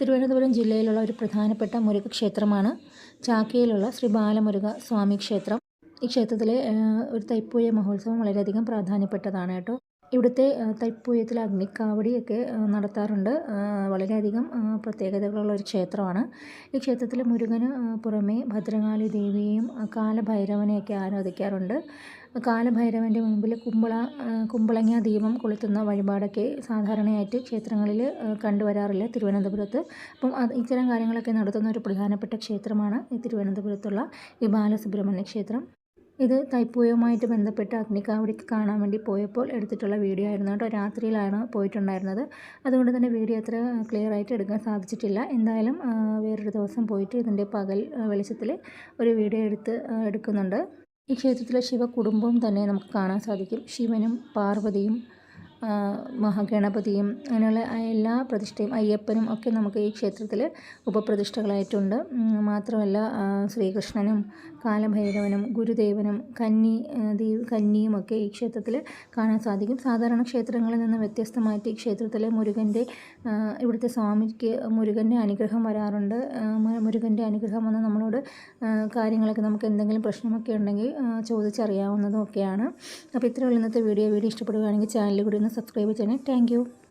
തിരുവനന്തപുരം ജില്ലയിലുള്ള ഒരു പ്രധാനപ്പെട്ട മുരുക ക്ഷേത്രമാണ് ചാക്കയിലുള്ള ശ്രീ ബാലമുരുക സ്വാമി ക്ഷേത്രം. ഈ ക്ഷേത്രത്തിലെ ഒരു തൈപ്പൂയ മഹോത്സവം വളരെയധികം പ്രാധാന്യപ്പെട്ടതാണ് കേട്ടോ. ഇവിടുത്തെ തൈപ്പൂയത്തിൽ അഗ്നിക്കാവടിയൊക്കെ നടത്താറുണ്ട്. വളരെയധികം പ്രത്യേകതകളുള്ള ഒരു ക്ഷേത്രമാണ്. ഈ ക്ഷേത്രത്തിൽ മുരുകന് പുറമെ ഭദ്രകാളി ദേവിയെയും കാലഭൈരവനെയൊക്കെ ആരാധിക്കാറുണ്ട്. കാലഭൈരവൻ്റെ മുമ്പിൽ കുമ്പളങ്ങ ദീപം കൊളുത്തുന്ന വഴിപാടൊക്കെ സാധാരണയായിട്ട് ക്ഷേത്രങ്ങളിൽ കണ്ടുവരാറില്ല തിരുവനന്തപുരത്ത്. അപ്പം ഇത്തരം കാര്യങ്ങളൊക്കെ നടത്തുന്ന ഒരു പ്രധാനപ്പെട്ട ക്ഷേത്രമാണ് ഈ തിരുവനന്തപുരത്തുള്ള ഈ ബാലസുബ്രഹ്മണ്യ ക്ഷേത്രം. ഇത് തൈപ്പൂയവുമായിട്ട് ബന്ധപ്പെട്ട് അഗ്നിക്കാവടിക്ക് കാണാൻ വേണ്ടി പോയപ്പോൾ എടുത്തിട്ടുള്ള വീഡിയോ ആയിരുന്നു കേട്ടോ. രാത്രിയിലാണ് പോയിട്ടുണ്ടായിരുന്നത്. അതുകൊണ്ട് തന്നെ വീഡിയോ അത്ര ക്ലിയർ ആയിട്ട് എടുക്കാൻ സാധിച്ചിട്ടില്ല. എന്തായാലും വേറൊരു ദിവസം പോയിട്ട് ഇതിൻ്റെ പകൽ വെളിച്ചത്തിൽ ഒരു വീഡിയോ എടുക്കുന്നുണ്ട്. ഈ ക്ഷേത്രത്തിലെ ശിവകുടുംബവും തന്നെ നമുക്ക് കാണാൻ സാധിക്കും. ശിവനും പാർവതിയും മഹാഗണപതിയും അങ്ങനെയുള്ള എല്ലാ പ്രതിഷ്ഠയും അയ്യപ്പനും ഒക്കെ നമുക്ക് ഈ ക്ഷേത്രത്തിൽ ഉപപ്രതിഷ്ഠകളായിട്ടുണ്ട്. മാത്രമല്ല ശ്രീകൃഷ്ണനും കാലഭൈരവനും ഗുരുദേവനും കന്നിയും ഒക്കെ ഈ ക്ഷേത്രത്തിൽ കാണാൻ സാധിക്കും. സാധാരണ ക്ഷേത്രങ്ങളിൽ നിന്ന് വ്യത്യസ്തമായിട്ട് ഈ ക്ഷേത്രത്തിലെ ഇവിടുത്തെ സ്വാമിക്ക് മുരുകൻ്റെ അനുഗ്രഹം വരാറുണ്ട്. മുരുകൻ്റെ അനുഗ്രഹം വന്ന് നമ്മളോട് കാര്യങ്ങളൊക്കെ നമുക്ക് എന്തെങ്കിലും പ്രശ്നമൊക്കെ ഉണ്ടെങ്കിൽ ചോദിച്ചറിയാവുന്നതും ഒക്കെയാണ്. അപ്പോൾ ഇത്രയുള്ള ഇന്നത്തെ വീഡിയോ ഇഷ്ടപ്പെടുകയാണെങ്കിൽ ചാനൽ കൂടി ഒന്ന് സബ്സ്ക്രൈബ് ചെയ്യണേ. Thank you.